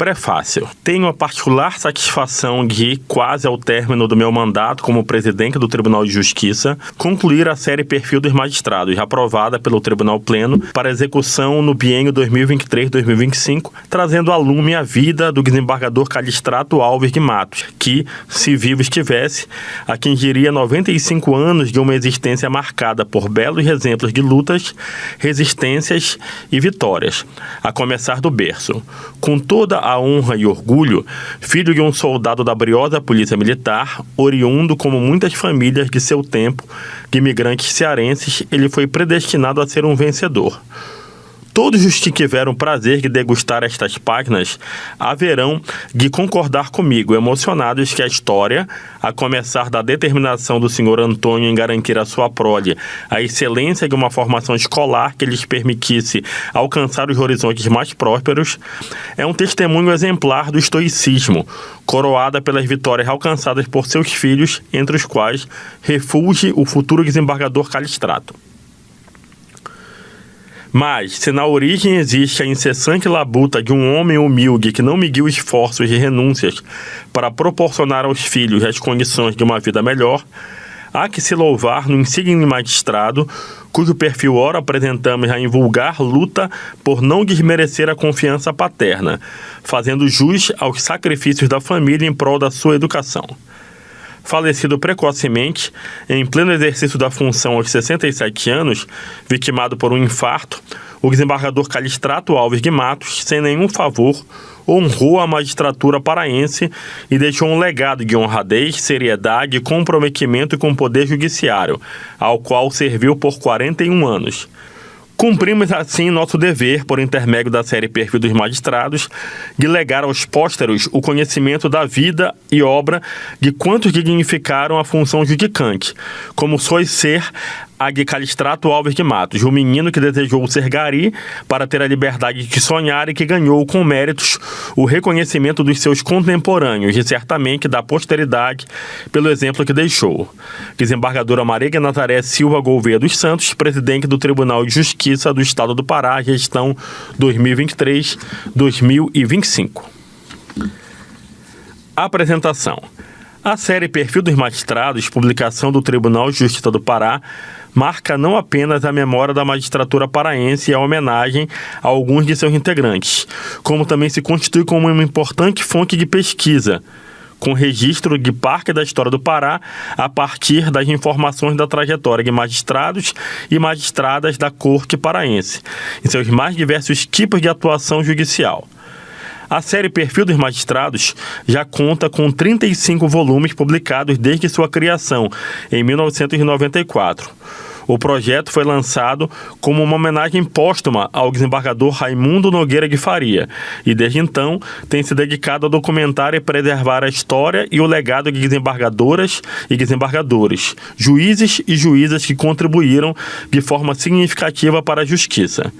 Prefácio. Tenho a particular satisfação de, quase ao término do meu mandato como presidente do Tribunal de Justiça, concluir a série Perfil dos Magistrados, aprovada pelo Tribunal Pleno para execução no biênio 2023-2025, trazendo a lume a vida do desembargador Calistrato Alves de Matos, que, se vivo estivesse, atingiria 95 anos de uma existência marcada por belos exemplos de lutas, resistências e vitórias, a começar do berço. Com toda a honra e orgulho, filho de um soldado da briosa Polícia Militar, oriundo como muitas famílias de seu tempo, de imigrantes cearenses, ele foi predestinado a ser um vencedor. Todos os que tiveram o prazer de degustar estas páginas haverão de concordar comigo, emocionados que a história, a começar da determinação do senhor Antônio em garantir à sua prole a excelência de uma formação escolar que lhes permitisse alcançar os horizontes mais prósperos, é um testemunho exemplar do estoicismo, coroada pelas vitórias alcançadas por seus filhos, entre os quais refulge o futuro desembargador Calistrato. Mas, se na origem existe a incessante labuta de um homem humilde que não mediu esforços e renúncias para proporcionar aos filhos as condições de uma vida melhor, há que se louvar no insigne magistrado, cujo perfil ora apresentamos a invulgar luta por não desmerecer a confiança paterna, fazendo jus aos sacrifícios da família em prol da sua educação. Falecido precocemente, em pleno exercício da função aos 67 anos, vitimado por um infarto, o desembargador Calistrato Alves de Matos, sem nenhum favor, honrou a magistratura paraense e deixou um legado de honradez, seriedade, comprometimento com o poder judiciário, ao qual serviu por 41 anos. Cumprimos, assim, nosso dever, por intermédio da série Perfil dos Magistrados, de legar aos pósteros o conhecimento da vida e obra de quantos dignificaram a função judicante, como foi ser a de Calistrato Alves de Matos, o menino que desejou ser gari para ter a liberdade de sonhar e que ganhou com méritos o reconhecimento dos seus contemporâneos e certamente da posteridade pelo exemplo que deixou. Desembargadora Maria Nazaré Silva Gouveia dos Santos, presidente do Tribunal de Justiça do Estado do Pará, gestão 2023-2025. Apresentação. A série Perfil dos Magistrados, publicação do Tribunal de Justiça do Pará, marca não apenas a memória da magistratura paraense e a homenagem a alguns de seus integrantes, como também se constitui como uma importante fonte de pesquisa, com registro de parte da história do Pará a partir das informações da trajetória de magistrados e magistradas da corte paraense, em seus mais diversos tipos de atuação judicial. A série Perfil dos Magistrados já conta com 35 volumes publicados desde sua criação, em 1994. O projeto foi lançado como uma homenagem póstuma ao desembargador Raimundo Nogueira de Faria e, desde então, tem se dedicado a documentar e preservar a história e o legado de desembargadoras e desembargadores, juízes e juízas que contribuíram de forma significativa para a justiça.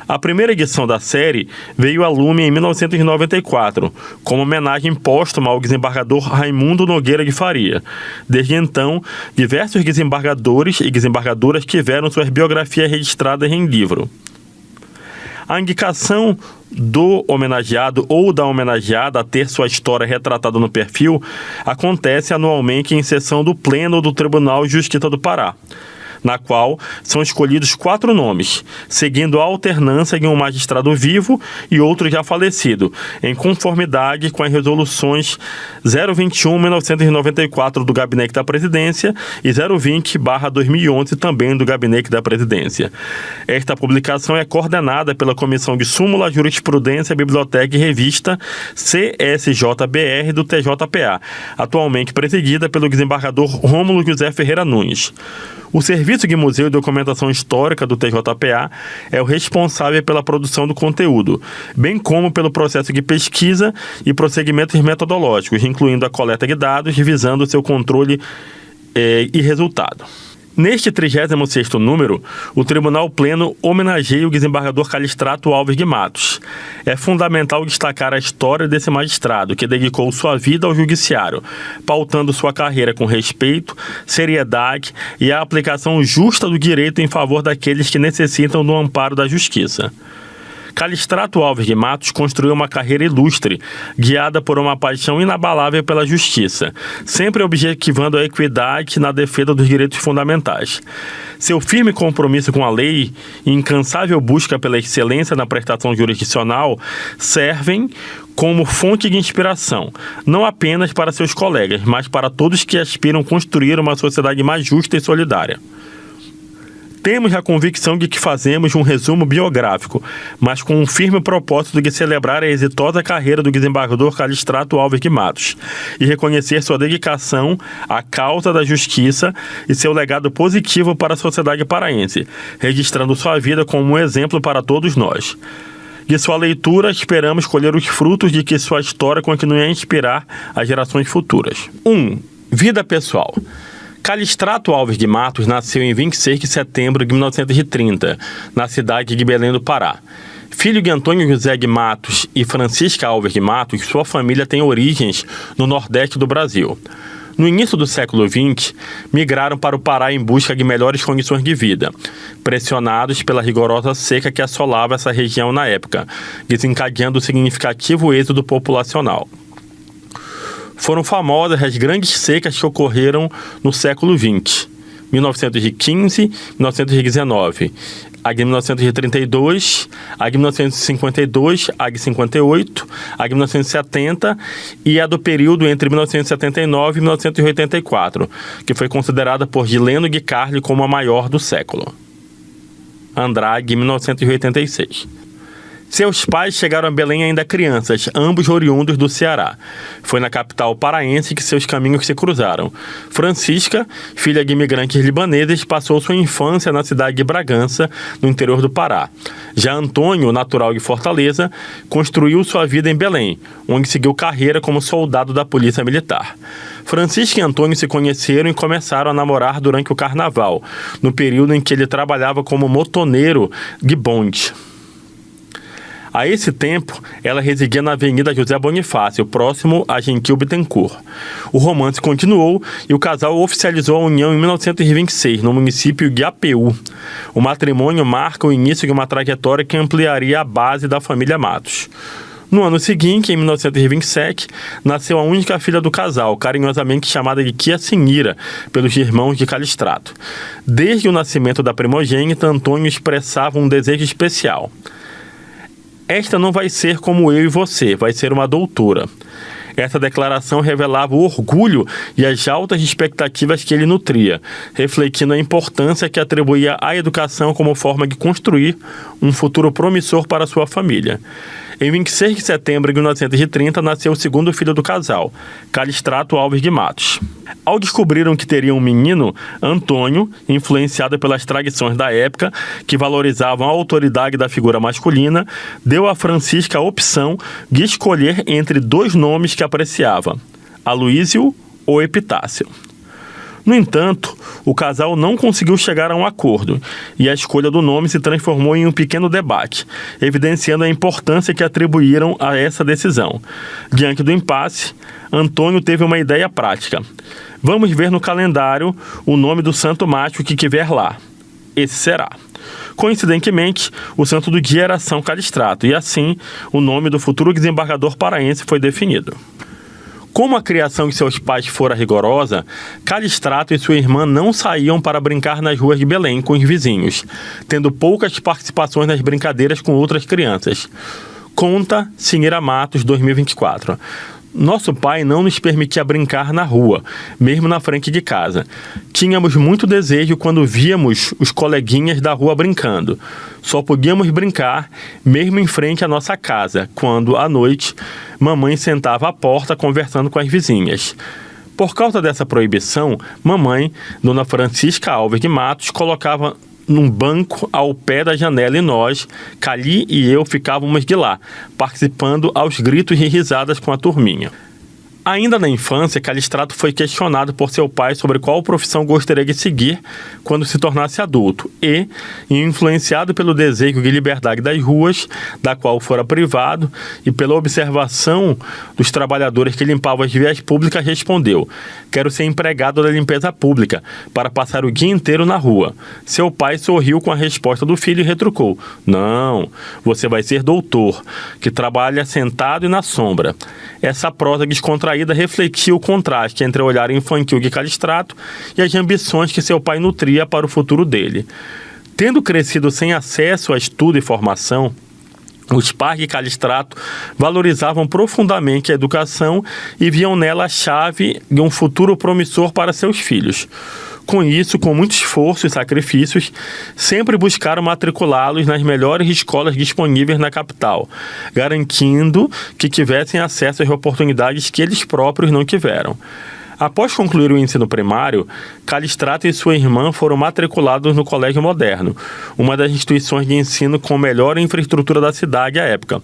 A primeira edição da série veio a lume em 1994, como homenagem póstuma ao desembargador Raimundo Nogueira de Faria. Desde então, diversos desembargadores e desembargadoras tiveram suas biografias registradas em livro. A indicação do homenageado ou da homenageada a ter sua história retratada no perfil acontece anualmente em sessão do Pleno do Tribunal de Justiça do Pará, na qual são escolhidos 4 nomes, seguindo a alternância de um magistrado vivo e outro já falecido, em conformidade com as resoluções 021/1994 do Gabinete da Presidência e 020/2011 também do Gabinete da Presidência. Esta publicação é coordenada pela Comissão de Súmula, Jurisprudência, Biblioteca e Revista CSJBR do TJPA, atualmente presidida pelo desembargador Rômulo José Ferreira Nunes. O Serviço de Museu e Documentação Histórica do TJPA é o responsável pela produção do conteúdo, bem como pelo processo de pesquisa e procedimentos metodológicos, incluindo a coleta de dados, visando seu controle e resultado. Neste 36º número, o Tribunal Pleno homenageia o desembargador Calistrato Alves de Matos. É fundamental destacar a história desse magistrado, que dedicou sua vida ao judiciário, pautando sua carreira com respeito, seriedade e a aplicação justa do direito em favor daqueles que necessitam do amparo da justiça. Calistrato Alves de Matos construiu uma carreira ilustre, guiada por uma paixão inabalável pela justiça, sempre objetivando a equidade na defesa dos direitos fundamentais. Seu firme compromisso com a lei e incansável busca pela excelência na prestação jurisdicional servem como fonte de inspiração, não apenas para seus colegas, mas para todos que aspiram a construir uma sociedade mais justa e solidária. Temos a convicção de que fazemos um resumo biográfico, mas com um firme propósito de celebrar a exitosa carreira do desembargador Calistrato Alves de Matos e reconhecer sua dedicação à causa da justiça e seu legado positivo para a sociedade paraense, registrando sua vida como um exemplo para todos nós. De sua leitura, esperamos colher os frutos de que sua história continue a inspirar as gerações futuras. 1. Vida pessoal. Calistrato Alves de Matos nasceu em 26 de setembro de 1930, na cidade de Belém do Pará. Filho de Antônio José de Matos e Francisca Alves de Matos, sua família tem origens no Nordeste do Brasil. No início do século XX, migraram para o Pará em busca de melhores condições de vida, pressionados pela rigorosa seca que assolava essa região na época, desencadeando um significativo êxodo populacional. Foram famosas as grandes secas que ocorreram no século XX, 1915, 1919, a de 1932, a de 1952, a de 58, a de 1970 e a do período entre 1979 e 1984, que foi considerada por Gileno de Carli como a maior do século. Andrade, 1986. Seus pais chegaram a Belém ainda crianças, ambos oriundos do Ceará. Foi na capital paraense que seus caminhos se cruzaram. Francisca, filha de imigrantes libaneses, passou sua infância na cidade de Bragança, no interior do Pará. Já Antônio, natural de Fortaleza, construiu sua vida em Belém, onde seguiu carreira como soldado da Polícia Militar. Francisca e Antônio se conheceram e começaram a namorar durante o Carnaval, no período em que ele trabalhava como motoneiro de bonde. A esse tempo, ela residia na Avenida José Bonifácio, próximo a Gentil Bittencourt. O romance continuou e o casal oficializou a união em 1926, no município de Apeú. O matrimônio marca o início de uma trajetória que ampliaria a base da família Matos. No ano seguinte, em 1927, nasceu a única filha do casal, carinhosamente chamada de Tia Sinira, pelos irmãos de Calistrato. Desde o nascimento da primogênita, Antônio expressava um desejo especial. Esta não vai ser como eu e você, vai ser uma doutora. Essa declaração revelava o orgulho e as altas expectativas que ele nutria, refletindo a importância que atribuía à educação como forma de construir um futuro promissor para sua família. Em 26 de setembro de 1930, nasceu o segundo filho do casal, Calistrato Alves de Matos. Ao descobrirem que teriam um menino, Antônio, influenciado pelas tradições da época, que valorizavam a autoridade da figura masculina, deu a Francisca a opção de escolher entre dois nomes que apreciava, Aloísio ou Epitácio. No entanto, o casal não conseguiu chegar a um acordo e a escolha do nome se transformou em um pequeno debate, evidenciando a importância que atribuíram a essa decisão. Diante do impasse, Antônio teve uma ideia prática. Vamos ver no calendário o nome do santo macho que tiver lá. Esse será. Coincidentemente, o santo do dia era São Calistrato e assim o nome do futuro desembargador paraense foi definido. Como a criação de seus pais fora rigorosa, Calistrato e sua irmã não saíam para brincar nas ruas de Belém com os vizinhos, tendo poucas participações nas brincadeiras com outras crianças. Conta Sinira Matos, 2024. Nosso pai não nos permitia brincar na rua, mesmo na frente de casa. Tínhamos muito desejo quando víamos os coleguinhas da rua brincando. Só podíamos brincar mesmo em frente à nossa casa, quando, à noite, mamãe sentava à porta conversando com as vizinhas. Por causa dessa proibição, mamãe, Dona Francisca Alves de Matos, colocava num banco ao pé da janela e nós, Cali e eu, ficávamos de lá, participando aos gritos e risadas com a turminha. Ainda na infância, Calístrato foi questionado por seu pai sobre qual profissão gostaria de seguir quando se tornasse adulto e, influenciado pelo desejo de liberdade das ruas, da qual fora privado, e pela observação dos trabalhadores que limpavam as vias públicas, respondeu: "Quero ser empregado da limpeza pública, para passar o dia inteiro na rua." Seu pai sorriu com a resposta do filho e retrucou: "Não, você vai ser doutor, que trabalha sentado e na sombra." Essa prosa descontraída refletia o contraste entre o olhar infantil de Calístrato e as ambições que seu pai nutria para o futuro dele. Tendo crescido sem acesso a estudo e formação, os pais de Calístrato valorizavam profundamente a educação e viam nela a chave de um futuro promissor para seus filhos. Com isso, com muito esforço e sacrifícios, sempre buscaram matriculá-los nas melhores escolas disponíveis na capital, garantindo que tivessem acesso às oportunidades que eles próprios não tiveram. Após concluir o ensino primário, Calístrato e sua irmã foram matriculados no Colégio Moderno, uma das instituições de ensino com melhor infraestrutura da cidade à época.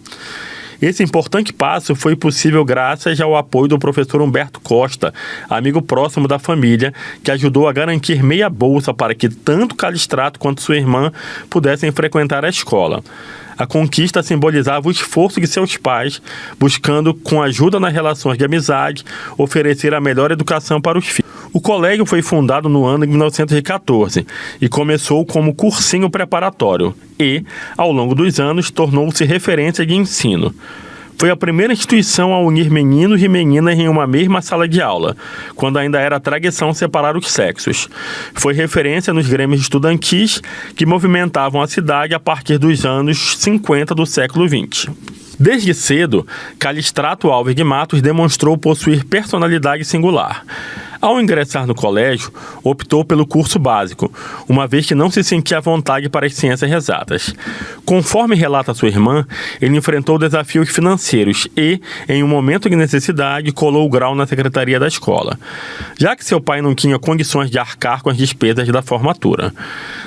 Esse importante passo foi possível graças ao apoio do professor Humberto Costa, amigo próximo da família, que ajudou a garantir meia bolsa para que tanto Calístrato quanto sua irmã pudessem frequentar a escola. A conquista simbolizava o esforço de seus pais, buscando, com ajuda nas relações de amizade, oferecer a melhor educação para os filhos. O colégio foi fundado no ano de 1914 e começou como cursinho preparatório e, ao longo dos anos, tornou-se referência de ensino. Foi a primeira instituição a unir meninos e meninas em uma mesma sala de aula, quando ainda era tradição separar os sexos. Foi referência nos grêmios estudantis que movimentavam a cidade a partir dos anos 50 do século XX. Desde cedo, Calístrato Alves de Matos demonstrou possuir personalidade singular. Ao ingressar no colégio, optou pelo curso básico, uma vez que não se sentia à vontade para as ciências exatas. Conforme relata sua irmã, ele enfrentou desafios financeiros e, em um momento de necessidade, colou o grau na secretaria da escola, já que seu pai não tinha condições de arcar com as despesas da formatura.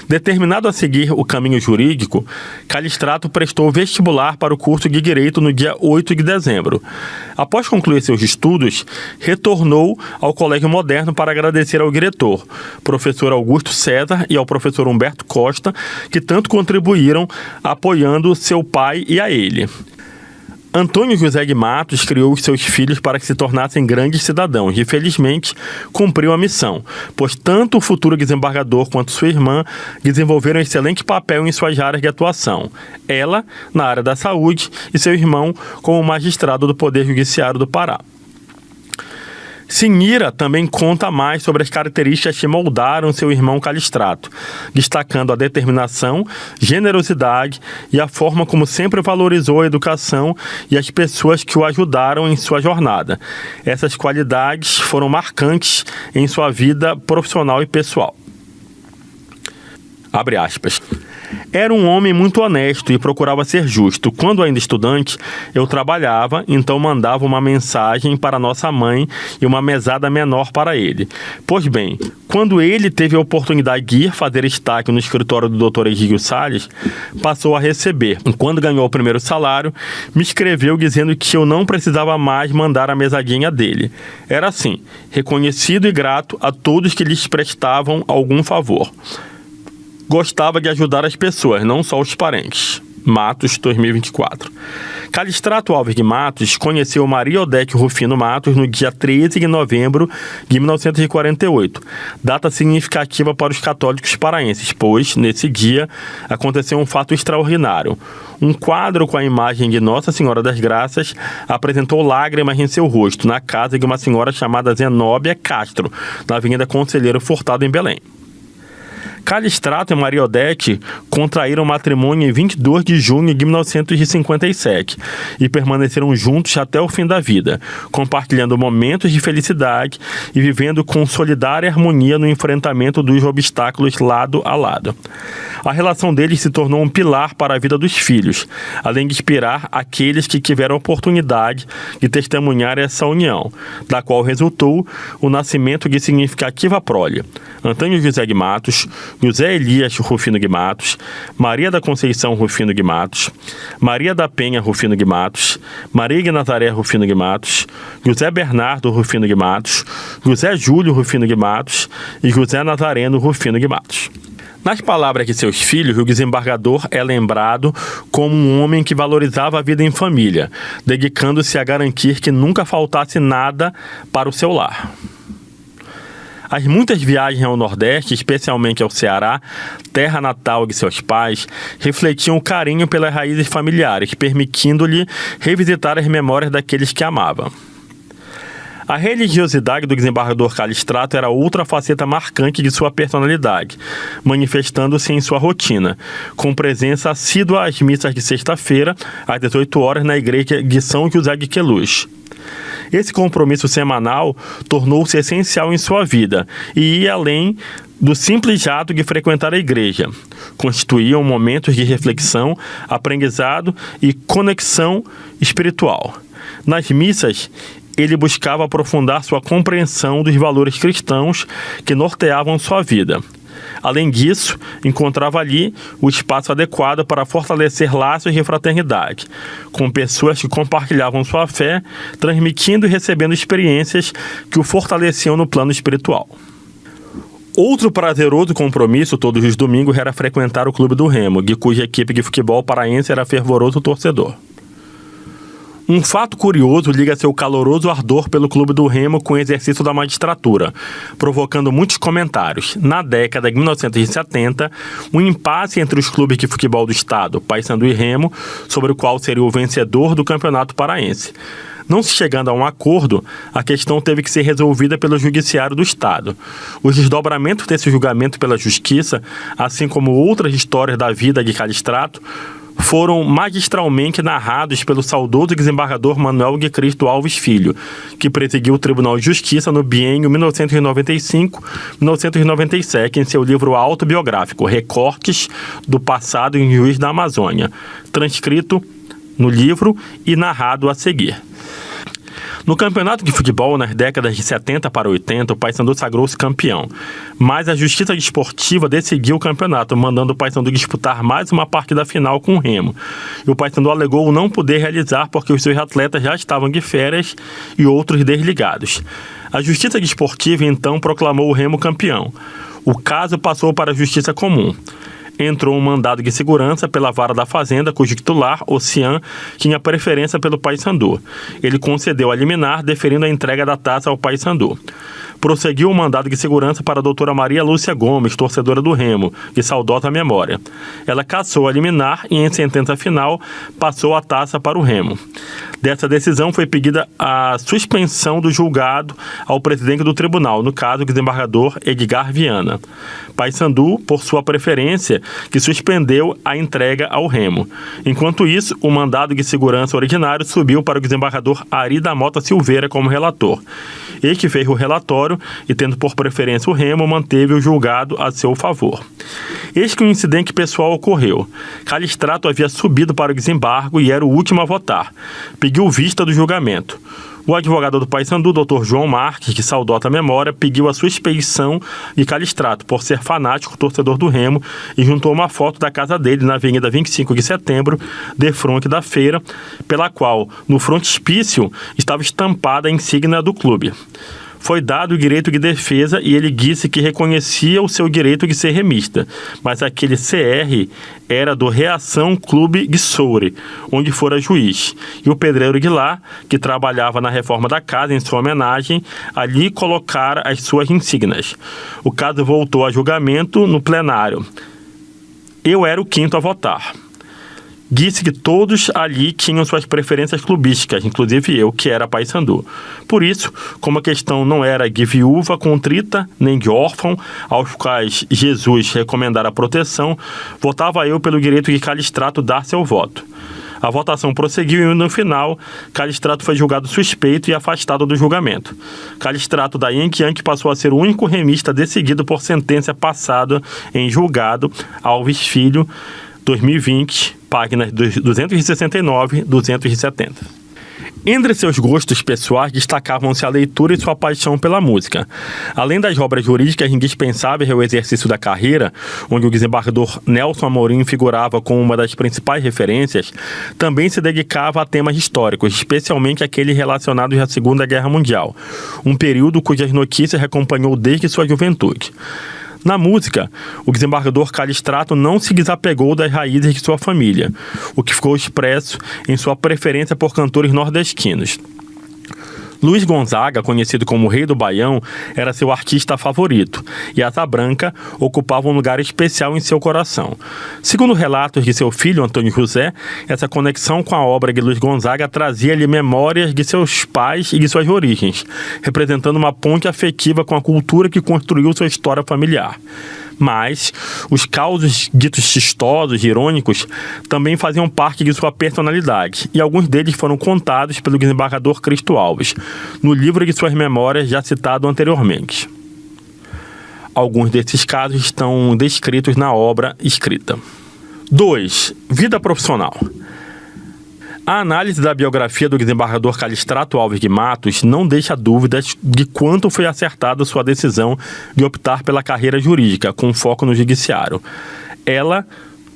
Determinado a seguir o caminho jurídico, Calístrato prestou vestibular para o curso de Direito no dia 8 de dezembro. Após concluir seus estudos, retornou ao Colégio Moderno para agradecer ao diretor, professor Augusto César, e ao professor Humberto Costa, que tanto contribuíram apoiando seu pai e a ele. Antônio José de Matos criou os seus filhos para que se tornassem grandes cidadãos e, felizmente, cumpriu a missão, pois tanto o futuro desembargador quanto sua irmã desenvolveram um excelente papel em suas áreas de atuação. Ela, na área da saúde, e seu irmão como magistrado do Poder Judiciário do Pará. Sinira também conta mais sobre as características que moldaram seu irmão Calístrato, destacando a determinação, generosidade e a forma como sempre valorizou a educação e as pessoas que o ajudaram em sua jornada. Essas qualidades foram marcantes em sua vida profissional e pessoal. Abre aspas. Era um homem muito honesto e procurava ser justo. Quando ainda estudante, eu trabalhava, então mandava uma mensagem para nossa mãe e uma mesada menor para ele. Pois bem, quando ele teve a oportunidade de ir fazer estágio no escritório do Dr. Egídio Salles, passou a receber. Quando ganhou o primeiro salário, me escreveu dizendo que eu não precisava mais mandar a mesadinha dele. Era assim, reconhecido e grato a todos que lhes prestavam algum favor. Gostava de ajudar as pessoas, não só os parentes. Matos, 2024. Calístrato Alves de Matos conheceu Maria Odete Rufino Matos no dia 13 de novembro de 1948, data significativa para os católicos paraenses, pois, nesse dia, aconteceu um fato extraordinário. Um quadro com a imagem de Nossa Senhora das Graças apresentou lágrimas em seu rosto, na casa de uma senhora chamada Zenóbia Castro, na Avenida Conselheiro Furtado, em Belém. Calístrato e Maria Odete contraíram matrimônio em 22 de junho de 1957 e permaneceram juntos até o fim da vida, compartilhando momentos de felicidade e vivendo com solidária harmonia no enfrentamento dos obstáculos lado a lado. A relação deles se tornou um pilar para a vida dos filhos, além de inspirar aqueles que tiveram a oportunidade de testemunhar essa união, da qual resultou o nascimento de significativa prole. Antônio José de Matos, José Elias Rufino de Matos, Maria da Conceição Rufino de Matos, Maria da Penha Rufino de Matos, Maria de Nazaré Rufino de Matos, José Bernardo Rufino de Matos, José Júlio Rufino de Matos e José Nazareno Rufino de Matos. Nas palavras de seus filhos, o desembargador é lembrado como um homem que valorizava a vida em família, dedicando-se a garantir que nunca faltasse nada para o seu lar. As muitas viagens ao Nordeste, especialmente ao Ceará, terra natal de seus pais, refletiam o carinho pelas raízes familiares, permitindo-lhe revisitar as memórias daqueles que amava. A religiosidade do desembargador Callistrato era outra faceta marcante de sua personalidade, manifestando-se em sua rotina, com presença assídua às missas de sexta-feira, às 18 horas, na igreja de São José de Queluz. Esse compromisso semanal tornou-se essencial em sua vida e ia além do simples ato de frequentar a igreja. Constituíam momentos de reflexão, aprendizado e conexão espiritual. Nas missas, ele buscava aprofundar sua compreensão dos valores cristãos que norteavam sua vida. Além disso, encontrava ali o espaço adequado para fortalecer laços de fraternidade, com pessoas que compartilhavam sua fé, transmitindo e recebendo experiências que o fortaleciam no plano espiritual. Outro prazeroso compromisso todos os domingos era frequentar o Clube do Remo, de cuja equipe de futebol paraense era fervoroso torcedor. Um fato curioso liga seu caloroso ardor pelo Clube do Remo com o exercício da magistratura, provocando muitos comentários. Na década de 1970, um impasse entre os clubes de futebol do estado, Paysandu e Remo, sobre o qual seria o vencedor do Campeonato Paraense. Não se chegando a um acordo, a questão teve que ser resolvida pelo Judiciário do Estado. Os desdobramentos desse julgamento pela Justiça, assim como outras histórias da vida de Callistrato, foram magistralmente narrados pelo saudoso desembargador Manuel de Cristo Alves Filho, que presidiu o Tribunal de Justiça no biênio 1995-1997 em seu livro autobiográfico Recortes do Passado em Juiz da Amazônia, transcrito no livro e narrado a seguir. No campeonato de futebol, nas décadas de 70 para 80, o Paysandu sagrou-se campeão. Mas a Justiça Desportiva decidiu o campeonato, mandando o Paysandu disputar mais uma partida final com o Remo. E o Paysandu alegou não poder realizar porque os seus atletas já estavam de férias e outros desligados. A Justiça Desportiva, então, proclamou o Remo campeão. O caso passou para a Justiça Comum. Entrou um mandado de segurança pela Vara da Fazenda, cujo titular, Ocean, tinha preferência pelo Paysandu. Ele concedeu a liminar, deferindo a entrega da taça ao Paysandu. Prosseguiu o mandado de segurança para a doutora Maria Lúcia Gomes, torcedora do Remo, de saudosa memória. Ela cassou a liminar e, em sentença final, passou a taça para o Remo. Dessa decisão foi pedida a suspensão do julgado ao presidente do tribunal, no caso, o desembargador Edgar Viana. Paysandu, por sua preferência, que suspendeu a entrega ao Remo. Enquanto isso, o mandado de segurança originário subiu para o desembargador Ari da Mota Silveira como relator. Ele que fez o relatório e, tendo por preferência o Remo, manteve o julgado a seu favor. Eis que um incidente pessoal ocorreu. Callistrato havia subido para o desembargo e era o último a votar. Pediu vista do julgamento. O advogado do Paysandu, Dr. João Marques, de saudosa memória, pediu a suspeição de Callistrato por ser fanático torcedor do Remo e juntou uma foto da casa dele na Avenida 25 de Setembro, defronte da feira, pela qual, no frontispício, estava estampada a insígnia do clube. Foi dado o direito de defesa e ele disse que reconhecia o seu direito de ser remista, mas aquele CR era do Reação Clube de Soure, onde fora juiz, e o pedreiro de lá, que trabalhava na reforma da casa em sua homenagem, ali colocara as suas insígnias. O caso voltou a julgamento no plenário. Eu era o quinto a votar. Disse que todos ali tinham suas preferências clubísticas, inclusive eu, que era Paysandu. Por isso, como a questão não era de viúva contrita, nem de órfão, aos quais Jesus recomendara proteção, votava eu pelo direito de Callistrato dar seu voto. A votação prosseguiu e, no final, Callistrato foi julgado suspeito e afastado do julgamento. Callistrato, daí em diante, passou a ser o único remista decidido por sentença passada em julgado, Alves Filho, 2020, páginas 269 e 270. Entre seus gostos pessoais destacavam-se a leitura e sua paixão pela música. Além das obras jurídicas indispensáveis ao exercício da carreira, onde o desembargador Nelson Amorim figurava como uma das principais referências, também se dedicava a temas históricos, especialmente aqueles relacionados à Segunda Guerra Mundial, um período cujas notícias acompanhou desde sua juventude. Na música, o desembargador Callistrato não se desapegou das raízes de sua família, o que ficou expresso em sua preferência por cantores nordestinos. Luiz Gonzaga, conhecido como Rei do Baião, era seu artista favorito, e Asa Branca ocupava um lugar especial em seu coração. Segundo relatos de seu filho, Antônio José, essa conexão com a obra de Luiz Gonzaga trazia-lhe memórias de seus pais e de suas origens, representando uma ponte afetiva com a cultura que construiu sua história familiar. Mas os causos ditos chistosos e irônicos também faziam parte de sua personalidade, e alguns deles foram contados pelo desembargador Cristo Alves, no livro de suas memórias já citado anteriormente. Alguns desses casos estão descritos na obra escrita. 2. Vida profissional. A análise da biografia do desembargador Callistrato Alves de Matos não deixa dúvidas de quanto foi acertada sua decisão de optar pela carreira jurídica, com foco no judiciário. Ela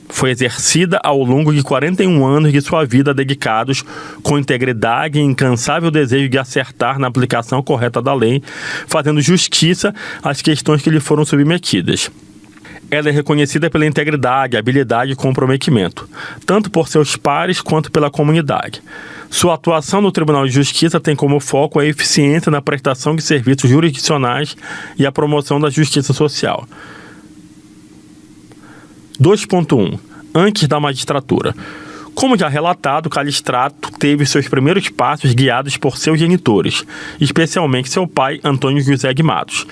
foi exercida ao longo de 41 anos de sua vida dedicados com integridade e incansável desejo de acertar na aplicação correta da lei, fazendo justiça às questões que lhe foram submetidas. Ela é reconhecida pela integridade, habilidade e comprometimento, tanto por seus pares quanto pela comunidade. Sua atuação no Tribunal de Justiça tem como foco a eficiência na prestação de serviços jurisdicionais e a promoção da justiça social. 2.1. Antes da magistratura. Como já relatado, Callistrato teve seus primeiros passos guiados por seus genitores, especialmente seu pai, Antônio José de Matos,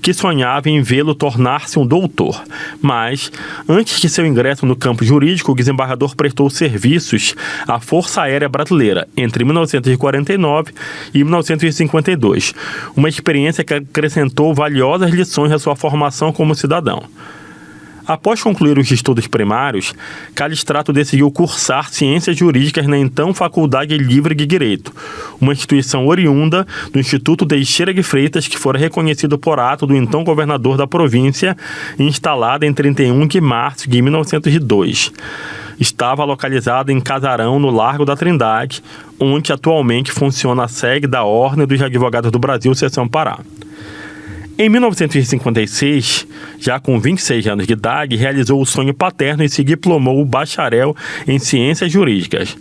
que sonhava em vê-lo tornar-se um doutor. Mas, antes de seu ingresso no campo jurídico, o desembargador prestou serviços à Força Aérea Brasileira entre 1949 e 1952, uma experiência que acrescentou valiosas lições à sua formação como cidadão. Após concluir os estudos primários, Callistrato decidiu cursar Ciências Jurídicas na então Faculdade Livre de Direito, uma instituição oriunda do Instituto Teixeira de Freitas que fora reconhecido por ato do então governador da província, instalada em 31 de março de 1902. Estava localizada em Casarão, no Largo da Trindade, onde atualmente funciona a sede da Ordem dos Advogados do Brasil, Seção Pará. Em 1956, já com 26 anos de idade, realizou o sonho paterno e se diplomou bacharel em Ciências Jurídicas.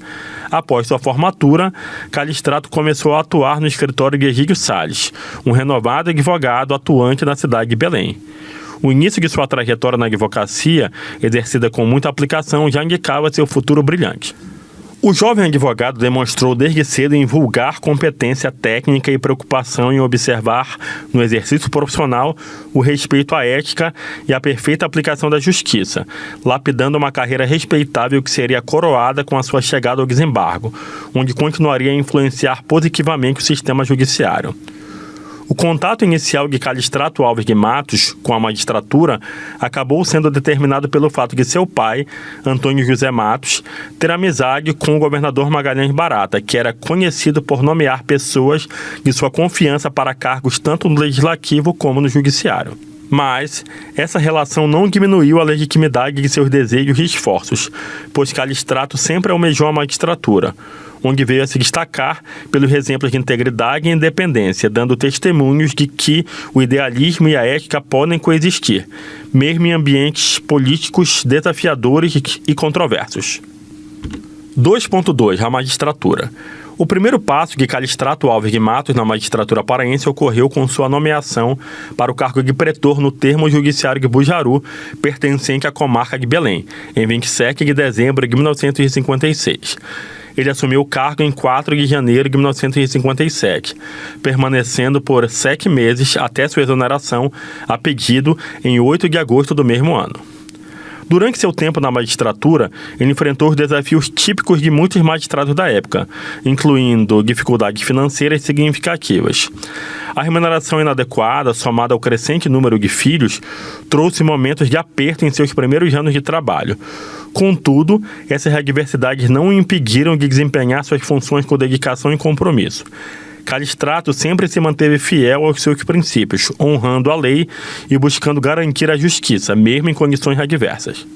Após sua formatura, Callistrato começou a atuar no escritório de Egídio Salles, um renovado advogado atuante na cidade de Belém. O início de sua trajetória na advocacia, exercida com muita aplicação, já indicava seu futuro brilhante. O jovem advogado demonstrou desde cedo em vulgar competência técnica e preocupação em observar, no exercício profissional, o respeito à ética e a perfeita aplicação da justiça, lapidando uma carreira respeitável que seria coroada com a sua chegada ao desembargo, onde continuaria a influenciar positivamente o sistema judiciário. O contato inicial de Callistrato Alves de Matos com a magistratura acabou sendo determinado pelo fato de seu pai, Antônio José Matos, ter amizade com o governador Magalhães Barata, que era conhecido por nomear pessoas de sua confiança para cargos tanto no legislativo como no judiciário. Mas essa relação não diminuiu a legitimidade de seus desejos e esforços, pois Callistrato sempre almejou a magistratura, onde veio a se destacar pelos exemplos de integridade e independência, dando testemunhos de que o idealismo e a ética podem coexistir, mesmo em ambientes políticos desafiadores e controversos. 2.2. A magistratura. O primeiro passo de Callistrato Alves de Matos na magistratura paraense ocorreu com sua nomeação para o cargo de pretor no termo judiciário de Bujaru, pertencente à comarca de Belém, em 27 de dezembro de 1956. Ele assumiu o cargo em 4 de janeiro de 1957, permanecendo por 7 meses até sua exoneração, a pedido em 8 de agosto do mesmo ano. Durante seu tempo na magistratura, ele enfrentou os desafios típicos de muitos magistrados da época, incluindo dificuldades financeiras significativas. A remuneração inadequada, somada ao crescente número de filhos, trouxe momentos de aperto em seus primeiros anos de trabalho. Contudo, essas adversidades não o impediram de desempenhar suas funções com dedicação e compromisso. Calístrato sempre se manteve fiel aos seus princípios, honrando a lei e buscando garantir a justiça, mesmo em condições adversas.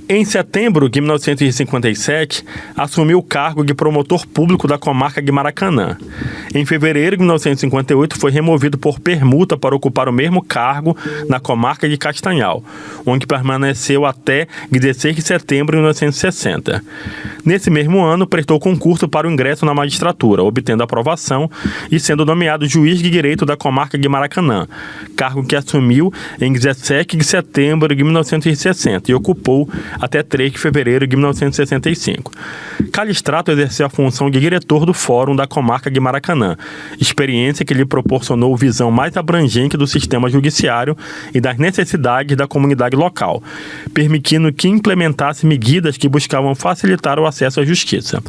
Em setembro de 1957, assumiu o cargo de promotor público da comarca de Maracanã. Em fevereiro de 1958, foi removido por permuta para ocupar o mesmo cargo na comarca de Castanhal, onde permaneceu até 16 de setembro de 1960. Nesse mesmo ano, prestou concurso para o ingresso na magistratura, obtendo aprovação e sendo nomeado juiz de direito da comarca de Maracanã, cargo que assumiu em 17 de setembro de 1960 e ocupou até 3 de fevereiro de 1965. Calístrato exerceu a função de diretor do Fórum da Comarca de Maracanã, experiência que lhe proporcionou visão mais abrangente do sistema judiciário e das necessidades da comunidade local, permitindo que implementasse medidas que buscavam facilitar o acesso à justiça.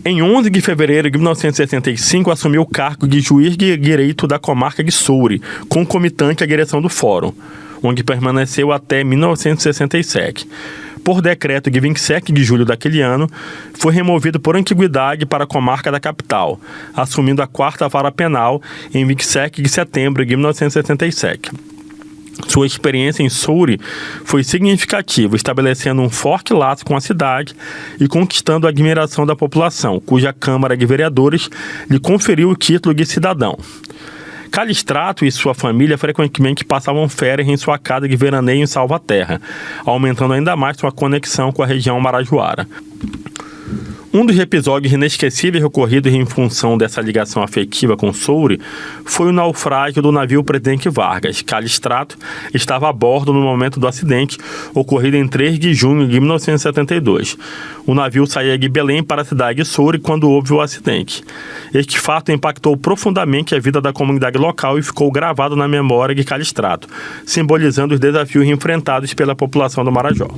Em 11 de fevereiro de 1965, assumiu o cargo de juiz de direito da comarca de Soure, concomitante à direção do Fórum, onde permaneceu até 1967. Por decreto de 27 de julho daquele ano, foi removido por antiguidade para a comarca da capital, assumindo a 4ª Vara Penal em 27 de setembro de 1977. Sua experiência em Soure foi significativa, estabelecendo um forte laço com a cidade e conquistando a admiração da população, cuja Câmara de Vereadores lhe conferiu o título de cidadão. Calístrato e sua família frequentemente passavam férias em sua casa de veraneio em Salvaterra, aumentando ainda mais sua conexão com a região marajoara. Um dos episódios inesquecíveis ocorridos em função dessa ligação afetiva com Soure foi o naufrágio do navio Presidente Vargas. Calístrato estava a bordo no momento do acidente, ocorrido em 3 de junho de 1972. O navio saía de Belém para a cidade de Soure quando houve o acidente. Este fato impactou profundamente a vida da comunidade local e ficou gravado na memória de Calístrato, simbolizando os desafios enfrentados pela população do Marajó.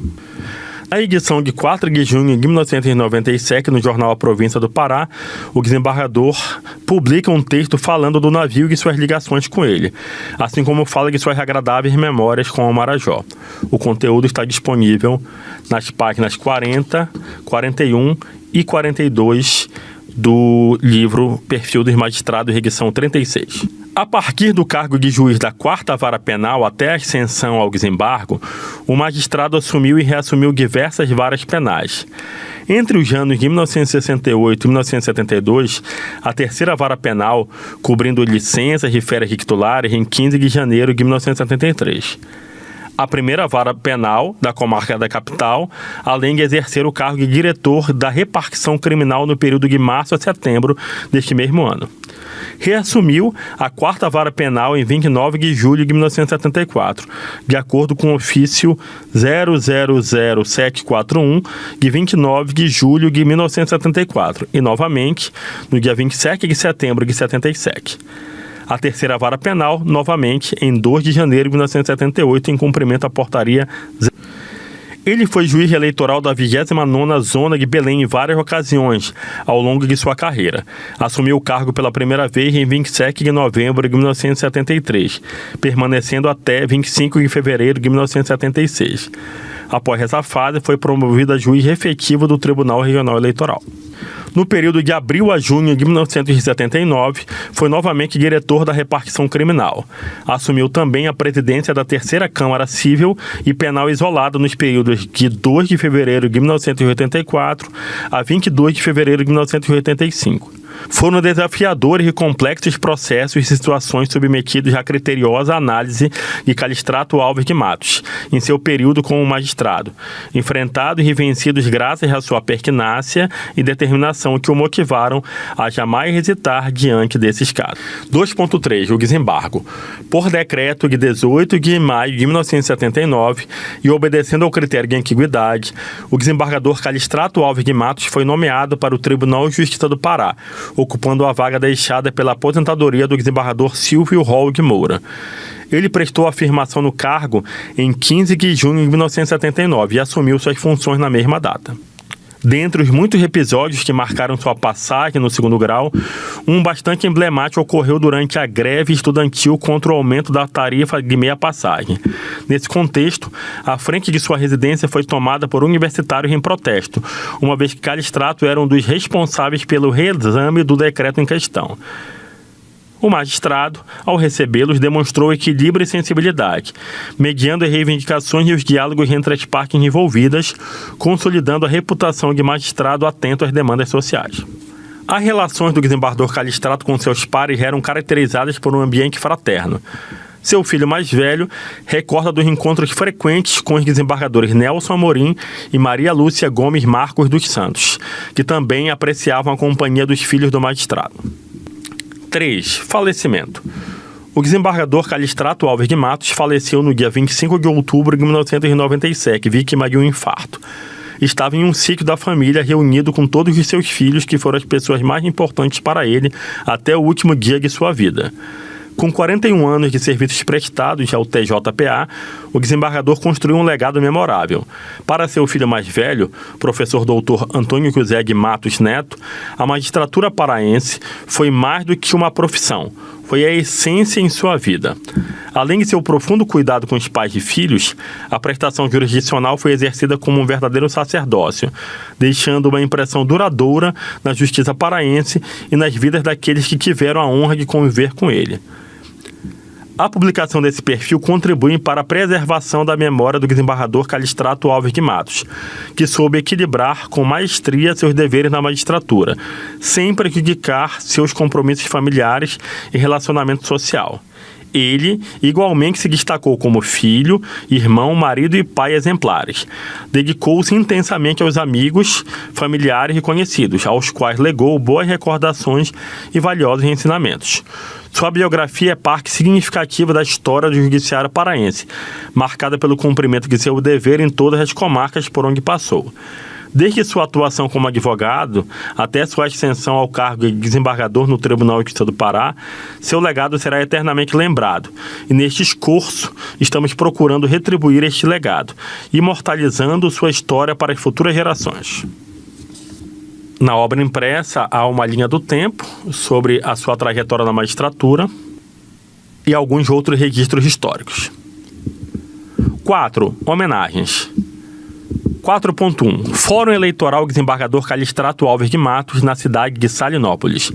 Na edição de 4 de junho de 1997, no jornal A Província do Pará, o desembargador publica um texto falando do navio e suas ligações com ele, assim como fala de suas agradáveis memórias com o Marajó. O conteúdo está disponível nas páginas 40, 41 e 42 do livro Perfil dos Magistrados, edição 36. A partir do cargo de juiz da 4ª Vara Penal até a ascensão ao desembargo, o magistrado assumiu e reassumiu diversas varas penais. Entre os anos de 1968 e 1972, a 3ª Vara Penal, cobrindo licenças de férias de titulares, em 15 de janeiro de 1973. A 1ª Vara Penal da comarca da capital, além de exercer o cargo de diretor da repartição criminal no período de março a setembro deste mesmo ano. Reassumiu a 4ª Vara Penal em 29 de julho de 1974, de acordo com o ofício 000741, de 29 de julho de 1974, e novamente no dia 27 de setembro de 77. A 3ª Vara Penal, novamente, em 2 de janeiro de 1978, em cumprimento à portaria. Ele foi juiz eleitoral da 29ª Zona de Belém em várias ocasiões ao longo de sua carreira. Assumiu o cargo pela primeira vez em 27 de novembro de 1973, permanecendo até 25 de fevereiro de 1976. Após essa fase, foi promovido a juiz efetivo do Tribunal Regional Eleitoral. No período de abril a junho de 1979, foi novamente diretor da repartição criminal. Assumiu também a presidência da 3ª Câmara Civil e Penal Isolada nos períodos de 2 de fevereiro de 1984 a 22 de fevereiro de 1985. Foram desafiadores e complexos processos e situações submetidos à criteriosa análise de Calístrato Alves de Matos, em seu período como magistrado, enfrentados e vencidos graças à sua pertinácia e determinação que o motivaram a jamais hesitar diante desses casos. 2.3. O desembargo. Por decreto de 18 de maio de 1979 e obedecendo ao critério de antiguidade, o desembargador Calístrato Alves de Matos foi nomeado para o Tribunal de Justiça do Pará, ocupando a vaga deixada pela aposentadoria do desembargador Silvio Hall de Moura. Ele prestou afirmação no cargo em 15 de junho de 1979 e assumiu suas funções na mesma data. Dentre os muitos episódios que marcaram sua passagem no segundo grau, um bastante emblemático ocorreu durante a greve estudantil contra o aumento da tarifa de meia passagem. Nesse contexto, a frente de sua residência foi tomada por universitários em protesto, uma vez que Callistrato era um dos responsáveis pelo reexame do decreto em questão. O magistrado, ao recebê-los, demonstrou equilíbrio e sensibilidade, mediando as reivindicações e os diálogos entre as partes envolvidas, consolidando a reputação de magistrado atento às demandas sociais. As relações do desembargador Callistrato com seus pares eram caracterizadas por um ambiente fraterno. Seu filho mais velho recorda dos encontros frequentes com os desembargadores Nelson Amorim e Maria Lúcia Gomes Marcos dos Santos, que também apreciavam a companhia dos filhos do magistrado. 3. Falecimento. O desembargador Callistrato Alves de Matos faleceu no dia 25 de outubro de 1997, vítima de um infarto. Estava em um sítio da família reunido com todos os seus filhos, que foram as pessoas mais importantes para ele até o último dia de sua vida. Com 41 anos de serviços prestados ao TJPA, o desembargador construiu um legado memorável. Para seu filho mais velho, professor doutor Antônio José de Matos Neto, a magistratura paraense foi mais do que uma profissão, foi a essência em sua vida. Além de seu profundo cuidado com os pais e filhos, a prestação jurisdicional foi exercida como um verdadeiro sacerdócio, deixando uma impressão duradoura na justiça paraense e nas vidas daqueles que tiveram a honra de conviver com ele. A publicação desse perfil contribui para a preservação da memória do desembargador Callistrato Alves de Matos, que soube equilibrar com maestria seus deveres na magistratura, sem prejudicar seus compromissos familiares e relacionamento social. Ele, igualmente, se destacou como filho, irmão, marido e pai exemplares. Dedicou-se intensamente aos amigos, familiares e conhecidos, aos quais legou boas recordações e valiosos ensinamentos. Sua biografia é parte significativa da história do judiciário paraense, marcada pelo cumprimento de seu dever em todas as comarcas por onde passou. Desde sua atuação como advogado até sua ascensão ao cargo de desembargador no Tribunal de Justiça do Pará, seu legado será eternamente lembrado. E neste esforço, estamos procurando retribuir este legado, imortalizando sua história para as futuras gerações. Na obra impressa, há uma linha do tempo sobre a sua trajetória na magistratura e alguns outros registros históricos. 4. Homenagens. 4.1. Fórum Eleitoral Desembargador Callistrato Alves de Matos, na cidade de Salinópolis.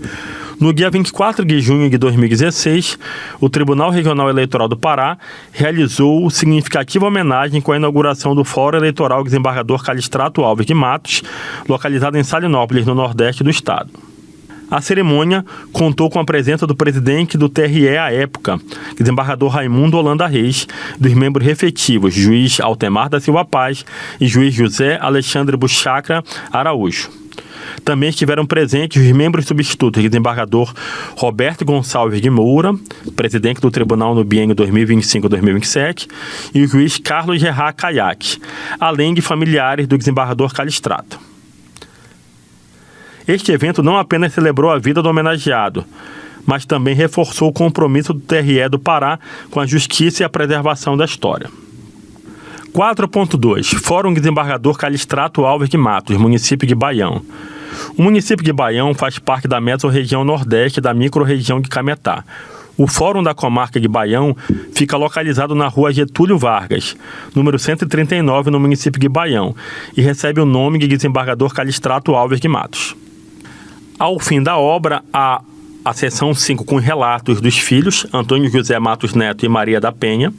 No dia 24 de junho de 2016, o Tribunal Regional Eleitoral do Pará realizou significativa homenagem com a inauguração do Fórum Eleitoral Desembargador Callistrato Alves de Matos, localizado em Salinópolis, no nordeste do estado. A cerimônia contou com a presença do presidente do TRE à época, desembargador Raimundo Holanda Reis, dos membros efetivos, juiz Altemar da Silva Paz e juiz José Alexandre Buchacra Araújo. Também estiveram presentes os membros substitutos, desembargador Roberto Gonçalves de Moura, presidente do tribunal no biênio 2025-2027, e o juiz Carlos Gerard Caiaque, além de familiares do desembargador Callistrato. Este evento não apenas celebrou a vida do homenageado, mas também reforçou o compromisso do TRE do Pará com a justiça e a preservação da história. 4.2. Fórum Desembargador Callistrato Alves de Matos, município de Baião. O município de Baião faz parte da mesorregião nordeste da microrregião de Cametá. O Fórum da Comarca de Baião fica localizado na rua Getúlio Vargas, número 139, no município de Baião, e recebe o nome de Desembargador Callistrato Alves de Matos. Ao fim da obra, há a seção 5 com relatos dos filhos, Antônio José Matos Neto e Maria da Penha,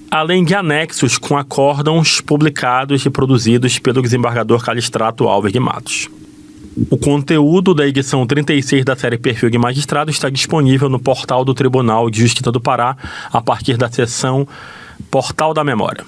além de anexos com acórdãos publicados e produzidos pelo desembargador Callistrato Alves de Matos. O conteúdo da edição 36 da série Perfil de Magistrado está disponível no portal do Tribunal de Justiça do Pará, a partir da seção Portal da Memória.